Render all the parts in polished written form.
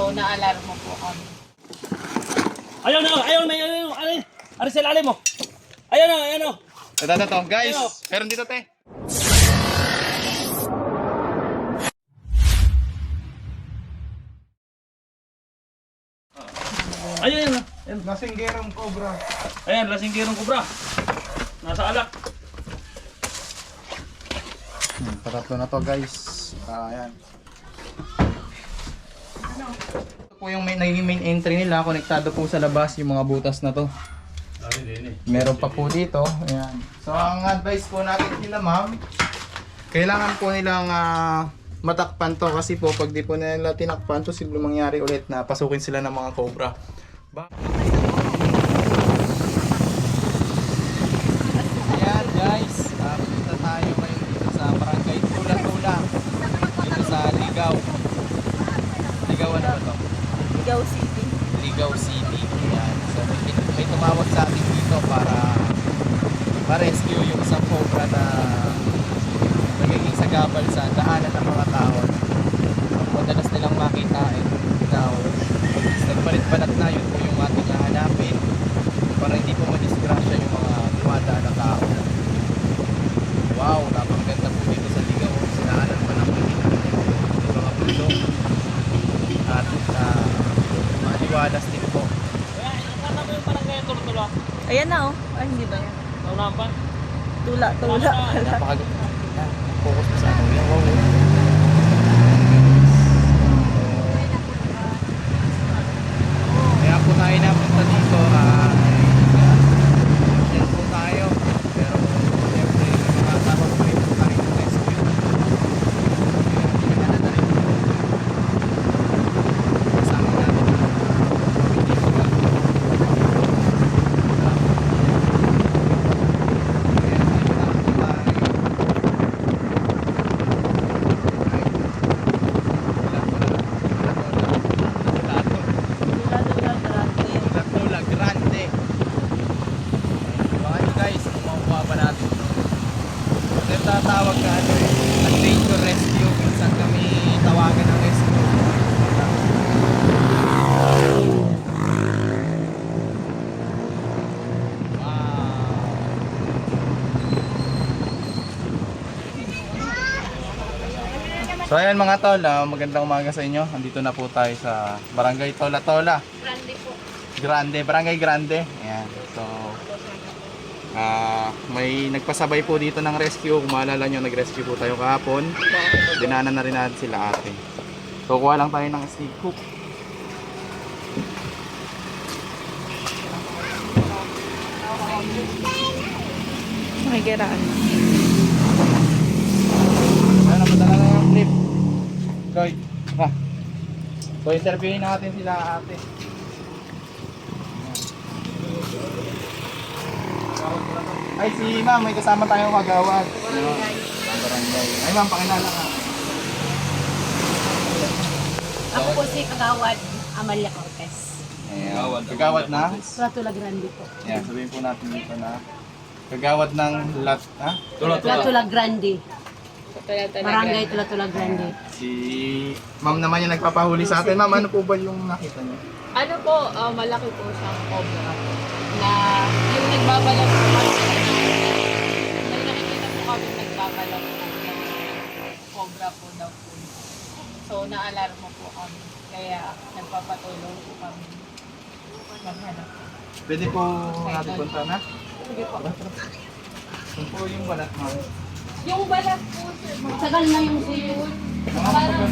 So, na-alarmo po kami. Ayaw na, ayaw na, ayaw na, ano sa ilalim mo? Ayaw na, ayaw na. Ito, guys. Meron dito, te. Ayun, ayun. Lasinggerong cobra. Ayan, lasinggirong kubra. Nasa alak. Patatlo na to, guys. Ayan. Ito po yung naging main entry nila. Konektado po sa labas yung mga butas na to. Meron pa po dito. Ayan. So, ang advice po natin nila, ma'am, kailangan po nilang matakpan to kasi po pag di po nila tinakpan to, siguro mangyari ulit na pasukin sila ng mga cobra. Ayan, guys. Punta tayo ngayon dito sa Barangay Tula-Tula. Dito sa Ligaw. Ligaw ano ba to? Ligaw City. Ligaw City. Ayan. So may tumawag sa atin dito para ma-rescue yung isang cobra na nagiging sagabal sa daanan ng mga tao. Madalas nilang makita now nagpalit-balat na, yun po yung ating hahanapin para hindi po madisgrasya yung mga dumadaan na tao. Wow, napakaganda po dito sa Ligaw. Sinaanan pa ng mga bulong at maliwalas din po. Ano ba yung parang ngayon tulo-tulo? Ayan na oh. Ay, hindi ba yan? Naunahan pa? Tula pala. Napakaganda. Focus mo sa ano. Yan, wow. Kaya po tayo napunta dito. Yan po tayo. Pero siyempre, nakatawag po rin po tayo ng rescue. Kaya na rin po. Kasama natin. Tula Grande. Baka nyo guys, kung makukuha pa natin ito. Kasi tatawag ka nature rescue. Minsan kami tawagan ng rescue. So ayan mga tol, magandang umaga sa inyo. Andito na po tayo sa Barangay Tola-Tola. Grande po. Grande, Barangay Grande. Ayan. So may nagpasabay po dito ng rescue. Kung maalala nyo, nag-rescue po tayo kahapon. Dinanan na rin natin sila ate. So kuha lang tayo ng stick hook. Makikiraan. Ayan, napadala na yung clip. Koy, so interviewin natin sila ate. Ay si ma'am, may kasama tayong kagawad. Barangay. Ay ma'am, pakilala ka. Ako po si Kagawad Amalia Cortez. Ayan, kagawad na. Tula Grande po. Ayan, sabihin po natin dito na kagawad ng lat, ha? Tula Grande. Barangay Tula Grande. Si ma'am naman yung nagpapahuli sa atin. Ma'am, ano po ba yung nakita niyo? Ano po, malaki po siyang cobra po. Na yung nagbabalat po kami. May nakikita po kami nagbabalat po ng cobra po daw po. So, na-alarmo po kami. Kaya nagpapatulong po kami. Maghanap po. Pwede po natin punta na? Sige po. Kung po yung balat, ma'am. Yung balat po, sir. Tagal na yung siyun. Parang po,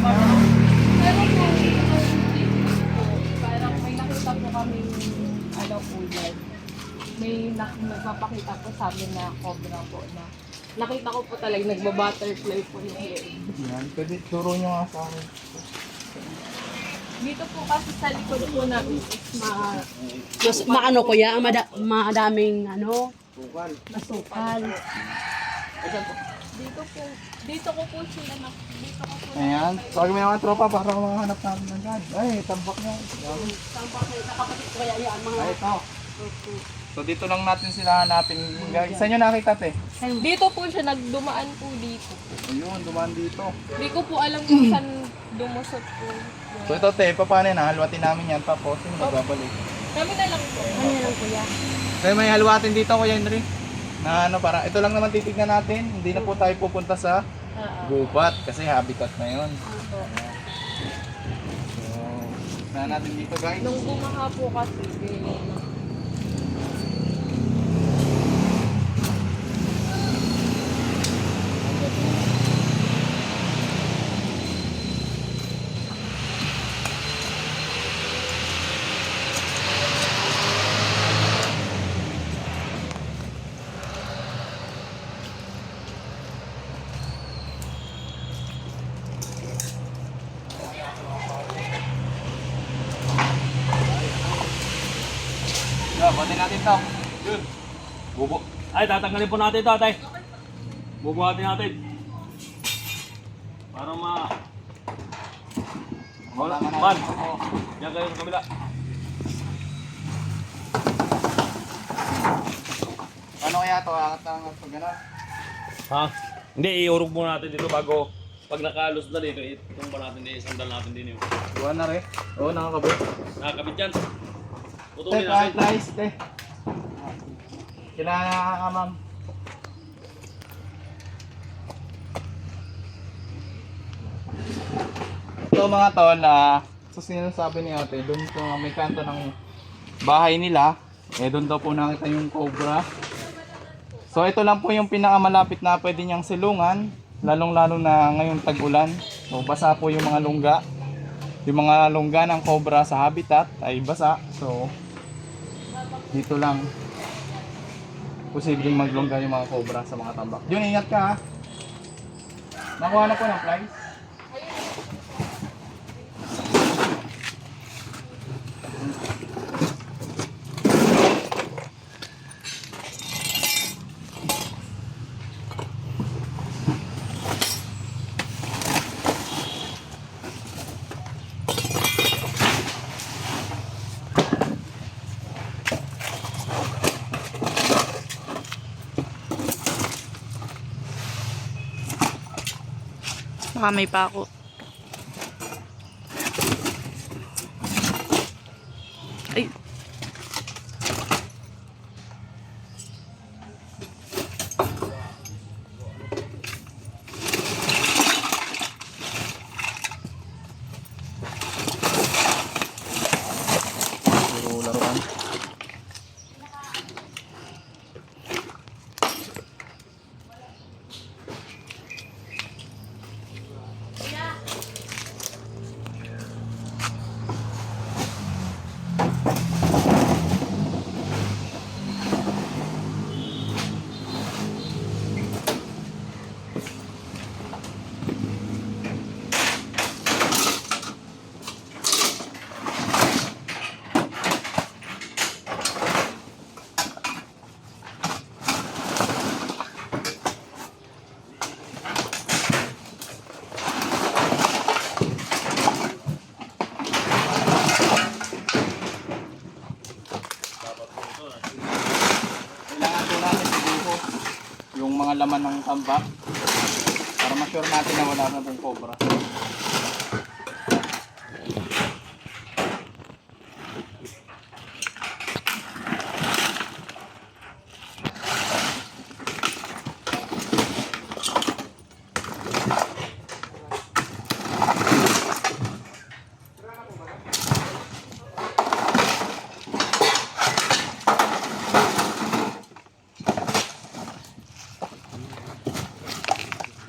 parang may nakita po kami ano po yan. May nagpapakita po sa amin na cobra po na nakita ko po talaga nagba-butterfly po yung head. Yan, pwede turo nyo nga sa akin. Dito po kasi sa likod po namin is Mas maano ko ya, madaming ano, Bukal. masukal. dito ko po sila na dito ko po Ayan, tawagin mo yung mga tropa para makahanap namin ng dad. Ay, tambak na. Tampak na nakapatid ko kaya yan mga Ay, ito. So dito lang natin sila hanapin. Guys, saan nyo nakita te? Dito po siya, nagdumaan po dito. Ayun, dumaan dito. Hindi ko po alam kung saan lumusot po. So ito te, paano yan? Halwatin namin yan tapos sino magbabalik? Kami na lang po. Ano yan lang kuya? So may halwatin dito Kuya Henry. Na ano para ito lang naman titignan natin. Hindi na po tayo pupunta sa gubat kasi habitat na yun. So, na natin dito guys. Nung bumaha po kasi, Yeah, buhatin natin to. Yun. Bubo. Ay, tatanggalin po natin ito, atay. Bubuhatin natin. Para Wala man Man. natin. Yan kayo sa kabila. Ano kaya to? Angat pag gano'n? Ha? Hindi, iurog muna natin dito bago pag nakalos na dito, itong ba natin dito, sandal natin din yun. Buwan na rin. Oo, nakakabit. Nakakabit yan. Te, Putulin kahit natin. nice, te. Kailangan ka, ma'am. Ito mga tol, sa sinasabi ni ate, doon sa may kanto ng bahay nila, doon daw po nakita yung cobra. So ito lang po yung pinakamalapit na pwede niyang silungan, lalong-lalo na ngayong tag-ulan. So basa po yung mga lungga. Yung mga lungga ng cobra sa habitat ay basa. So dito lang posibleng maglungga yung mga cobra sa mga tambak. Yun, ingat ka ha. Nakuha na po ng flies. Baka may pako. Ay. Puro laruan. Kailangan po natin ibuho yung mga laman ng tambak para ma-sure natin na wala na pong cobra.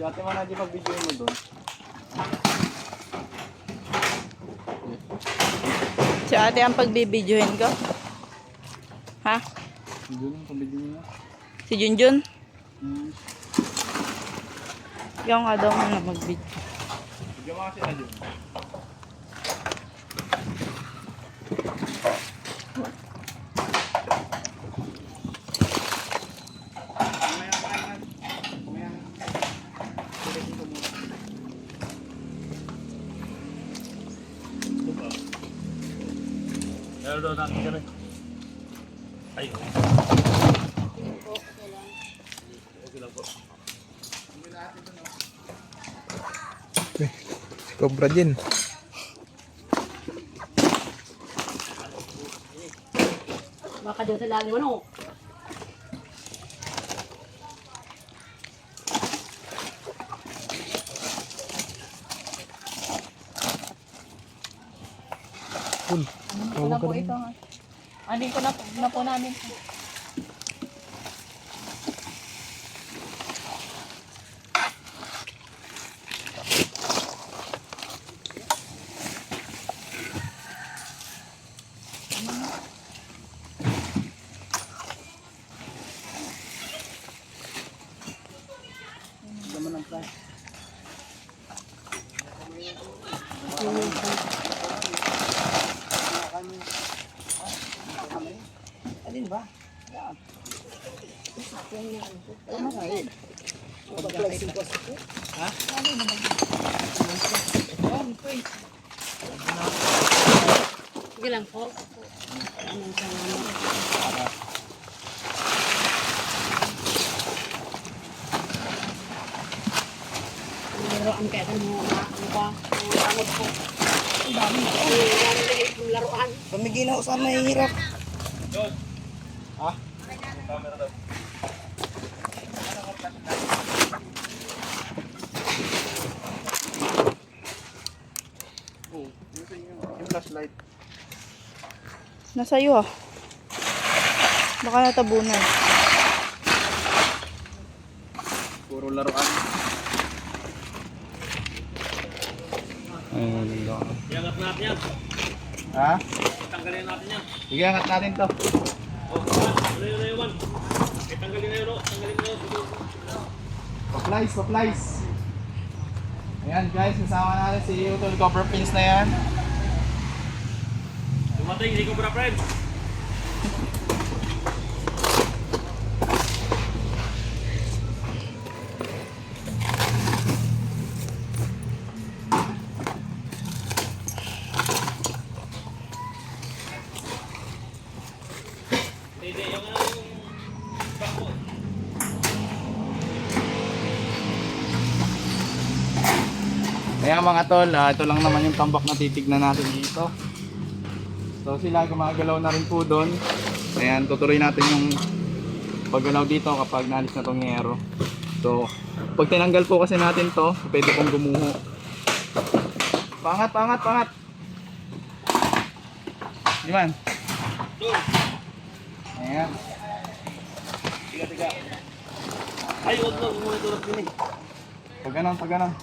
Si ate mo na di mag-video mo doon. Si ate ang pagbibidyohin ko. Ha? Doon ang pag-video niya. Si Junjun? Ikaw nga daw na mag-video. Video mo kasi na dun. Meron daw natin ka rin. Ay. Okay lang. Cobra din. Baka dyan sa lalim ano. Ito na po ito. Anin ko na po namin. Sige lang po. Laruan kaya ito mo ano ba? Tangod po. Ang dami na. Ang laruan. Pamiginaw sa mahirap. Yung flashlight. Nasa iyo ah. Baka natabunan. Puro laruan. Ayun lang. Iangat natin yan. Ha? Tanggalin natin yan. Sige, angat natin to. Oh, ano yun na yun, man? Tanggalin na yun, no? Tanggalin na yun. Pa-flies. Ayan guys, kasama natin si Utol Copper Pins na yan. Dumating, hindi ko bra friend. Hindi, yung bako. Ayan mga tol, ito lang naman yung tambak na titignan natin dito. So sila gumagalaw na rin po doon. Ayan, tutuloy natin yung paggalaw dito kapag naalis na tong yero. So, pag tinanggal po kasi natin to, pwede pong gumuho. Pangat. Di man? Ayan. Tiga. Ay, huwag na, monitor din eh. Pag ganon.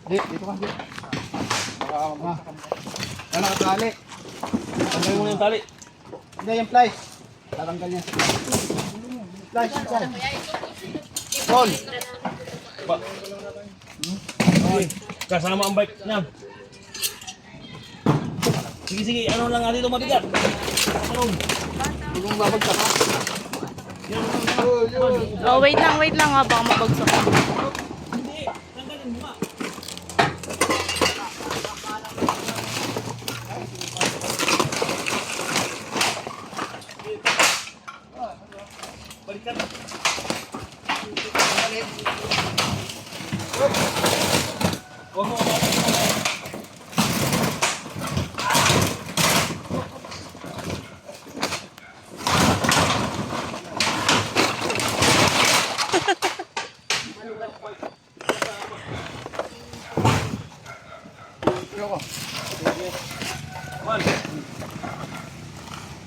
Dito ka. Ano nakatali? Tanggalin mo na yung tali. Hindi, yung flies. Tatanggal niya. Flies. Roll. Okay. Kasama ang bike niya. Sige, ano lang nga dito mabigat. Ano? Huwag mong babagsak ha. Oh, wait lang ah. Baka mabagsak. Hindi, tanggalin mo nga. Balikan. Huwag mo. Ayoko. Man.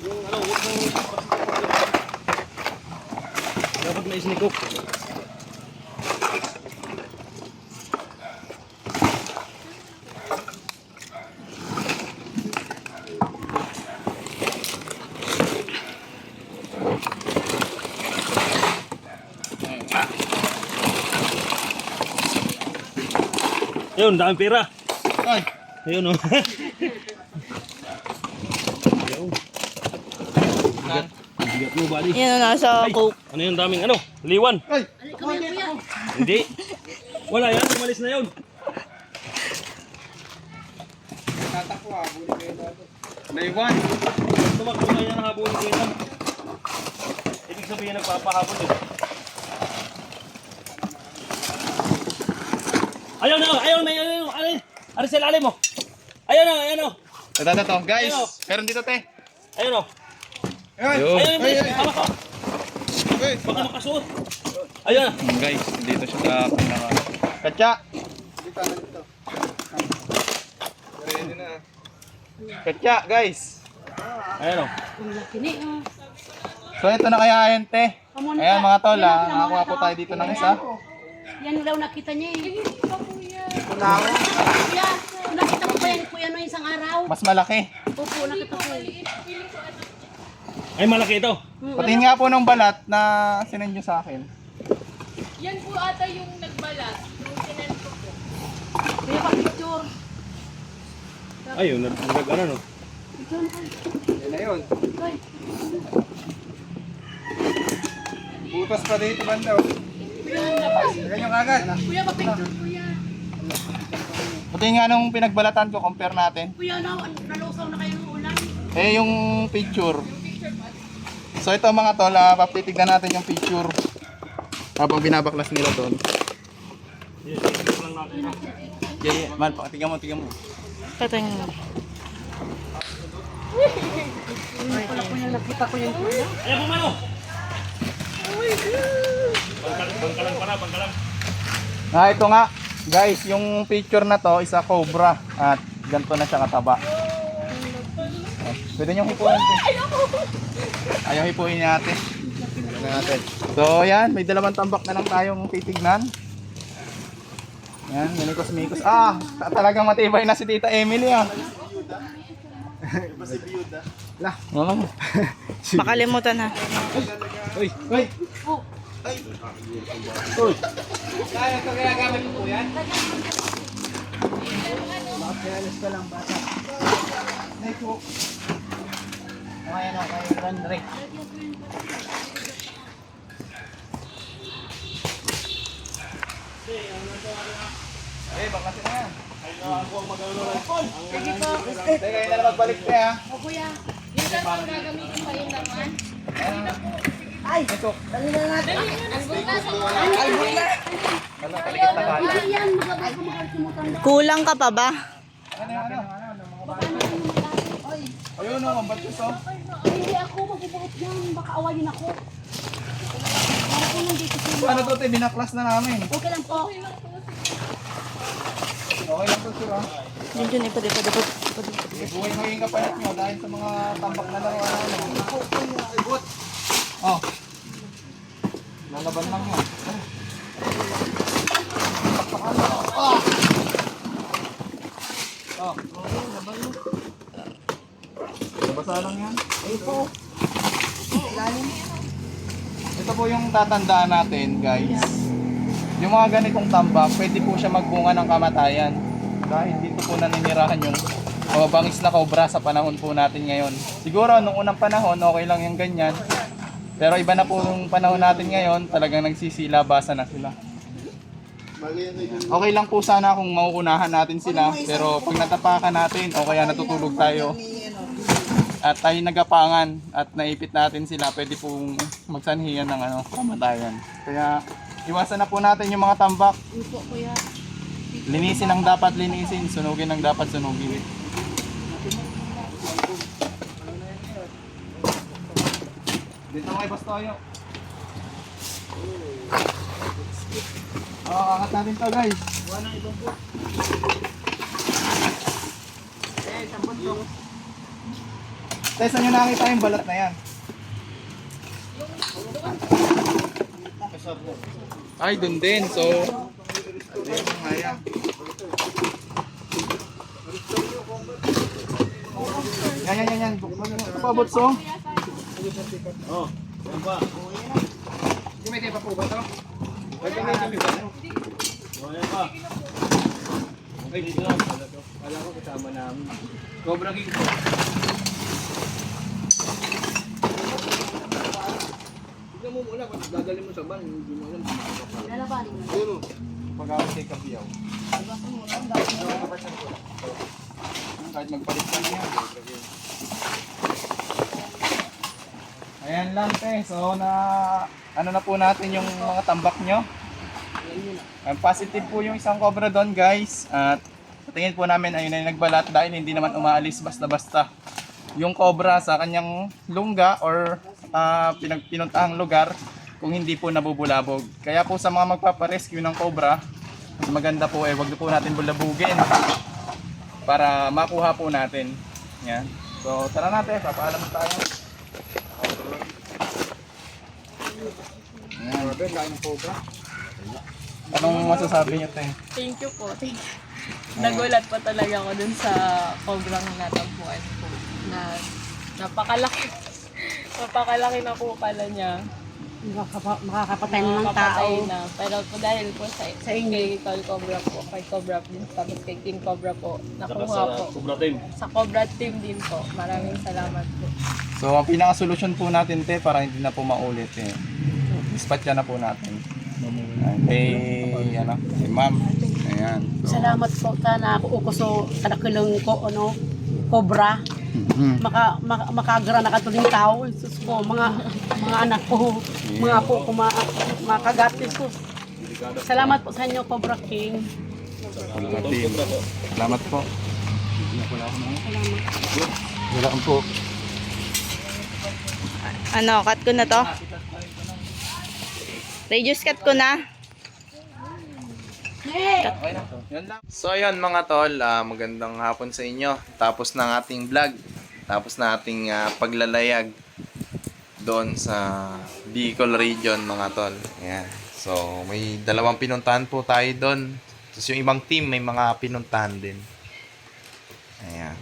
Yung ano, huwag mong dapat may sneak-up. Yun, daming pera. Ay. Ayun o. Bigat mo, buddy. Yan na nasa Ay, coke. ano yung daming ano? Liwan. Ay. Hindi. Wala yan, umalis na yun. Tatakbo ha. Buli kayo na ito. Naiwan. Tumakbo na yan, habulin ko yan. Ibig sabihin nagpapahabol eh. Ayaw na! Ano sa ilalim mo? Ayaw na! Ito, guys. Ayun. Meron dito, te. Ayun o! Ayun. Ayun! Hawak ko! Baka makasuot! Ayun na! Guys, dito siya sa pinaka. Katya! Katya, guys. Ayun o! Kini, So ito na kaya yan, te. Ayan mga tol, nakakuha po tayo dito ng isa. Yan daw nakita niya eh. Hindi pa po yan. Kuya, nakita ko ba yan kuya no isang araw? Mas malaki. Opo, nakita ko. Ay, malaki ito! Patingin nga po ng balat na sinend nyo sa akin. Yan po ata yung nagbalat. Yung sinend ko po. Kuya, pa-picture. Ayun, nag-ano no? Picture na. Yan na yun. Ay, Butas pa dito banda. Tignan nyo kagad. kuya, pa-picture kuya. Patingin nga nung pinagbalatan ko, compare natin. Kuya, nalusaw na kayo ng ulan. Eh, yung picture. So ito mga tol, papitignan natin yung picture. Habang binabaklas nila doon. Yeah, man, tingnan mo. Patingin mo. Wala po yung nakita ko yung kuya. Ayaw po mano! Bangkalan. Ito nga, guys, yung picture na to, isa cobra. At ganito na siya kataba. Pwede nyo hipuin ito. Ayaw hipuin natin. So yan, may dalawang tambak na lang tayong titignan. Yan, minikos-mikos. Talagang matibay na si Tita Emily ah. Lah, oo. Makalimutan ha. Uy. Kaya ito kaya gamit po yan? Makakialis ka lang bata. Next po. Ayan o, kay Randre. Baklasin na yan. Sige po. Teka, yun na lang magbalik pa ha. O kuya. Yung lang ang gagamitin pa yung laman. Ito. Ang bukas ang mga Ano, talikit na kaya. Kuya, yan. Magkakalimutan daw. Kulang ka pa ba? Ano? Ayun o, ba't ito? Hindi ako magbubuot yan. Baka awayin ako. Para po nandito sila. Ano to, te? Binaklas na namin. Okay lang po. Okay lang to, sir ha. Yun, ipadipad. Buhay-buhay ka palit nyo dahil sa mga tambak na laruan. Oh. Lalaban lang yan. Oh. Nabasa lang yan. Ito po yung tatandaan natin, guys. Yung mga ganitong tambak, pwede po siya magbunga ng kamatayan. Dahil dito po naninirahan yung mga bangis na cobra sa panahon po natin ngayon. Siguro nung unang panahon, okay lang yung ganyan. Pero iba na po yung panahon natin ngayon, talagang nagsisilabasan na sila. Okay lang po sana kung mauunahan natin sila, pero pag natapakan natin o kaya natutulog tayo at tayo nagapangan at naipit natin sila, pwede pong magsanhiyan ng kamatayan. Kaya iwasan na po natin yung mga tambak. Hindi po kuya. Linisin ang dapat linisin, sunugin ang dapat sunugin. Dito kay Bastoyo. Angat natin to, guys. Tesa nyo nakita yung balat na yan. Ay, dun din. So, yan. Yan. Ito pa, Butso. Oh, yan pa. May tayo pa po ba ito? Oh, yan pa. Ay, dito lang. Wala ko kasama namin. Cobra King po. Tignan mo muna, kung dadali mo sa van, hindi mo alam. Lalabanin mo. Ayun o. Pag-awit kay Kabiyaw. Kahit magpalit ka na yan. Ayan lang, te. So, ano na po natin yung mga tambak nyo. Positive po yung isang cobra doon, guys. At sa tingin po namin, ayun na yung nagbalat dahil hindi naman umaalis basta-basta yung cobra sa kanyang lungga or pinuntahang lugar kung hindi po nabubulabog. Kaya po sa mga magpaparescue ng cobra, mas maganda po wag po natin bulabugin para makuha po natin. Yan. So tara natin, papaalam tayo. Yan. Anong masasabi niyo, te? Thank you po. Thank you. Nagulat pa talaga ako dun sa cobrang natampuan po. Na napakalaki. Napakalaki na po pala niya. Makakapatay na ng tao. Nakakapatay na. Pero po dahil po sa inyo. kay Tol Cobra po, kay Cobra din, tapos kay King Cobra po, Saka nakuha sa po. Cobra Team. Sa Cobra Team din po. Maraming salamat po. So ang pinaka-solusyon po natin, te, para hindi na po maulit dispatch na po natin. Kay ma'am. Ayan. Salamat po sana ako ukoso kadakilang ko cobra. Makagra na katuling tao. Sus ko mga anak ko, mga po ko makagatis ko. Salamat po sa inyo, Cobra King. Salamat po. Salamat po. Ano, cut ko na to? Reduce cut ko na. So yun mga tol, magandang hapon sa inyo. Tapos ng ating vlog, tapos na ating paglalayag doon sa Bicol region mga tol. Ayan. So may dalawang pinuntahan po tayo doon. Tapos yung ibang team may mga pinuntahan din. Ayan.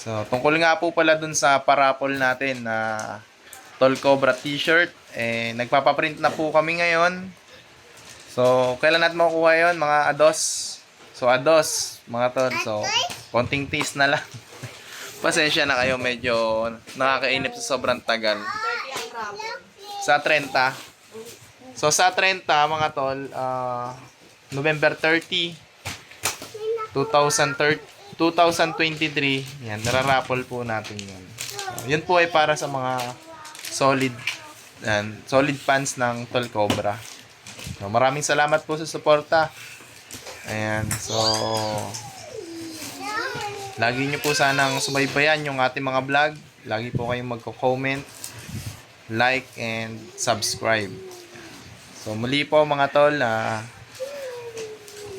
So tungkol nga po pala doon sa parapol natin na Tol Cobra t-shirt, nagpapaprint na po kami ngayon. So, kailan natin makukuha yun, mga ados? So, ados, mga tol. So, konting taste na lang. Pasensya na kayo, medyo nakakainip sa sobrang tagal. Sa 30. So, sa 30, mga tol, November 30, 2023, yan, nararaffle po natin yun. So, yun po ay para sa mga solid fans ng Tol Cobra. So, maraming salamat po sa suporta. Ayan. So, lagi nyo po sanang subaybayan yung ating mga vlog. Lagi po kayong magko-comment, like, and subscribe. So, muli po mga tol,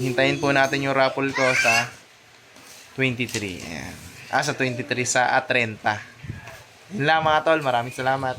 hintayin po natin yung raffle ko sa 23. Ayan. Sa 23 sa 30. Yun lang mga tol. Maraming salamat.